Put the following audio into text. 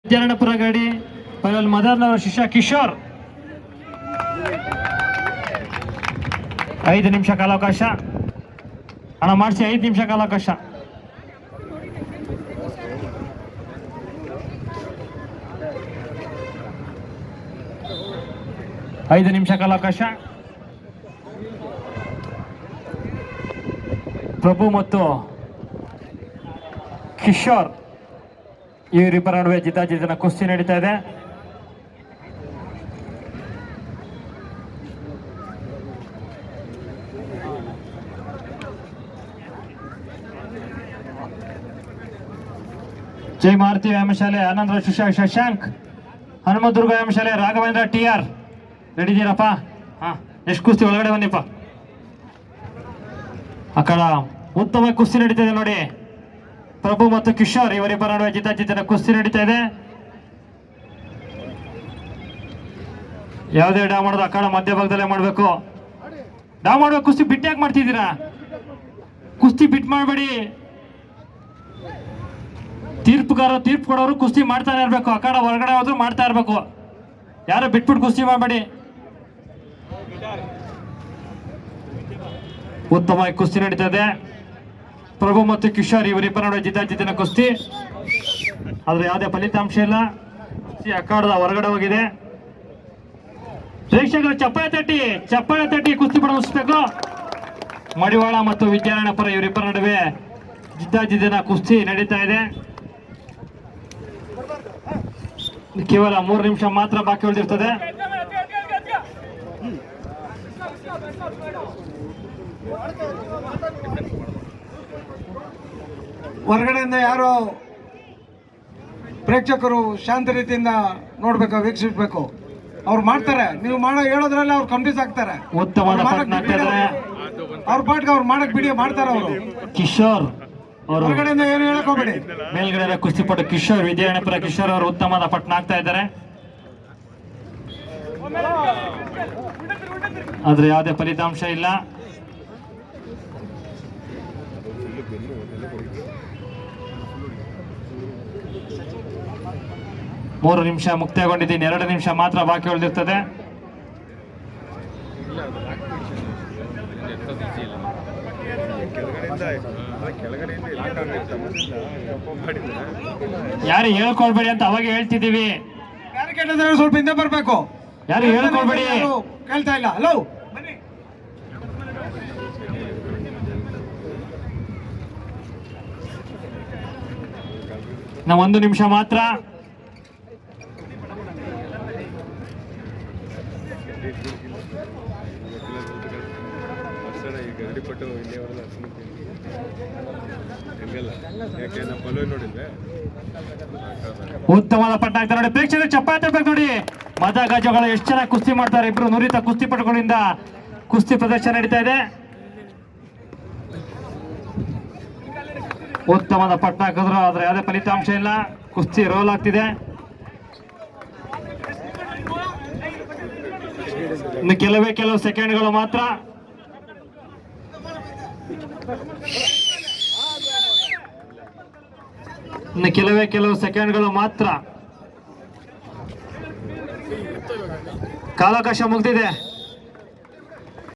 ವಿದ್ಯಾರಣ್ಯಪುರ ಗಾಡಿ ಪೈಲಲ್ ಮದರ್ನವರ ಶಿಷ್ಯ ಕಿಶೋರ್ 5 ನಿಮಿಷ ಕಾಲಾವಕಾಶ ಅಣ್ಣ ಮಾಡಿಸಿ 5 ನಿಮಿಷ ಕಾಲಾವಕಾಶ ಐದು ನಿಮಿಷ ಕಾಲಾವಕಾಶ ಪ್ರಭು ಮತ್ತು ಕಿಶೋರ್ ಇವರಿಬ್ಬರ ನಡುವೆ ಜಿದ್ದಾಜಿದ್ದಿನ ಕುಸ್ತಿ ನಡೀತಾ ಇದೆ. ಜೈ ಮಾರುತಿ ವ್ಯಾಯಾಮಶಾಲೆ ಆನಂದರಾವ್ ಶಿಷ್ಯ ಶಶಾಂಕ್, ಹನುಮದುರ್ಗ ವ್ಯಾಯಾಮಶಾಲೆ ರಾಘವೇಂದ್ರ TR ರೆಡಿದ್ದೀರಪ್ಪ? ಹಾ, ಎಷ್ಟು ಕುಸ್ತಿ ಒಳಗಡೆ ಬನ್ನಿಪ್ಪ. ಆ ಕಡ ಉತ್ತಮ ಕುಸ್ತಿ ನಡೀತಾ ಇದೆ ನೋಡಿ. ಪ್ರಭು ಮತ್ತು ಕಿಶೋರ್ ಇವರಿಬ್ಬರ ನಡುವೆ ಜಿದ್ದಾಜಿದ್ದಿನ ಕುಸ್ತಿ ನಡೀತಾ ಇದೆ. ಯಾವುದೇ ಡಾ ಮಾಡೋದು ಆ ಕಡೆ ಮಧ್ಯಭಾಗದಲ್ಲೇ ಮಾಡಬೇಕು. ಡಾ ಮಾಡುವ ಕುಸ್ತಿ ಬಿಟ್ಟು ಯಾಕೆ ಮಾಡ್ತಿದ್ದೀರಾ? ಕುಸ್ತಿ ಬಿಟ್ಟು ಮಾಡಬೇಡಿ. ತೀರ್ಪುಗಾರ ತೀರ್ಪು ಕೊಡೋರು ಕುಸ್ತಿ ಮಾಡ್ತಾನೆ ಇರಬೇಕು. ಆ ಕಡೆ ಹೊರಗಡೆ ಹೋದ್ರು ಮಾಡ್ತಾ ಇರಬೇಕು. ಯಾರು ಬಿಟ್ಬಿಟ್ಟು ಕುಸ್ತಿ ಮಾಡಬೇಡಿ. ಉತ್ತಮವಾಗಿ ಕುಸ್ತಿ ನಡೀತಾ ಇದೆ. ಪ್ರಭು ಮತ್ತು ಕಿಶೋರ್ ಇವರಿಬ್ಬರ ನಡುವೆ ಜಿದ್ದಾಜಿದ್ದಿನ ಕುಸ್ತಿ. ಆದ್ರೆ ಯಾವುದೇ ಫಲಿತಾಂಶ ಇಲ್ಲ. ಅಖಾಡದ ಹೊರಗಡೆ ಹೋಗಿದೆ. ಪ್ರೇಕ್ಷಕರು ಚಪ್ಪಾಳೆ ತಟ್ಟಿ ಕುಸ್ತಿ ಪ್ರಾರಂಭಿಸಬೇಕು. ಮಡಿವಾಳ ಮತ್ತು ವಿದ್ಯಾರಣ್ಯಪುರ ಇವರಿಬ್ಬರ ನಡುವೆ ಜಿದ್ದಾಜಿದ್ದಿನ ಕುಸ್ತಿ ನಡೀತಾ ಇದೆ. ಕೇವಲ 3 ನಿಮಿಷ ಮಾತ್ರ ಬಾಕಿ ಉಳಿದಿರ್ತದೆ. ಹೊರಗಡೆಯಿಂದ ಯಾರು ಪ್ರೇಕ್ಷಕರು ಶಾಂತ ರೀತಿಯಿಂದ ನೋಡ್ಬೇಕು, ವೀಕ್ಷಿಸಬೇಕು. ಅವ್ರು ಮಾಡ್ತಾರೆ, ನೀವು ಹೇಳೋದ್ರಲ್ಲಿ ಅವ್ರು ಕನ್ಫ್ಯೂಸ್ ಆಗ್ತಾರೆ. ಅವ್ರ ಪಾಟ್ಗೆ ಅವ್ರು ಮಾಡಕ್ ಬಿಡಿ ಮಾಡ್ತಾರೆ ಅವರು. ಕಿಶೋರ್ ಹೊರಗಡೆಯಿಂದ ಏನು ಹೇಳಕ್ ಹೋಗ್ಬೇಡಿ. ಮೇಲ್ಗಡೆ ಕುಸ್ತಿಪಟ್ಟು ಕಿಶೋರ್, ವಿದ್ಯಾರಣ್ಯಪುರ ಕಿಶೋರ್ ಅವರು ಉತ್ತಮವಾದ ಪಟ್ನ ಆಗ್ತಾ ಇದ್ದಾರೆ. ಆದ್ರೆ ಯಾವುದೇ ಫಲಿತಾಂಶ ಇಲ್ಲ. ಮೂರು ನಿಮಿಷ ಮುಕ್ತಾಯಗೊಂಡಿದ್ದೀನಿ. 2 ನಿಮಿಷ ಮಾತ್ರ ಬಾಕಿ ಉಳಿದಿರ್ತದೆ. ಯಾರು ಹೇಳ್ಕೊಳ್ಬೇಡಿ ಅಂತ ಅವಾಗ ಹೇಳ್ತಿದ್ದೀವಿ. ಸ್ವಲ್ಪ ಹಿಂದೆ ಬರ್ಬೇಕು. ಯಾರು ಹೇಳ್ಕೊಳ್ಬೇಡಿ, ಕೇಳ್ತಾ ಇಲ್ಲ. ಹಲೋ, ನಾವು 1 ನಿಮಿಷ ಮಾತ್ರ. ಉತ್ತಮವಾದ ಪಟ್ಟ ಆಗ್ತಾರೆ ನೋಡಿ. ಪ್ರೇಕ್ಷಕರು ಚಪ್ಪಾಳೆ ತಟ್ಟಬೇಕು ನೋಡಿ. ಮದ ಗಜಗಳು ಎಷ್ಟು ಚೆನ್ನಾಗಿ ಕುಸ್ತಿ ಮಾಡ್ತಾರೆ. ಇಬ್ರು ನುರಿತ ಕುಸ್ತಿ ಪಟುಗಳಿಂದ ಕುಸ್ತಿ ಪ್ರದರ್ಶನ ನಡೀತಾ ಇದೆ. ಉತ್ತಮವಾದ ಪಟ್ಟ ಹಾಕಿದ್ರು, ಆದ್ರೆ ಯಾವುದೇ ಫಲಿತಾಂಶ ಇಲ್ಲ. ಕುಸ್ತಿ ರೋಲ್ ಆಗ್ತಿದೆ. ಇನ್ನು ಕೆಲವು ಸೆಕೆಂಡ್ಗಳು ಮಾತ್ರ. ಇನ್ನು ಕೆಲವು ಸೆಕೆಂಡ್ಗಳು ಮಾತ್ರ. ಕಾಲಾವಕಾಶ ಮುಗಿದಿದೆ.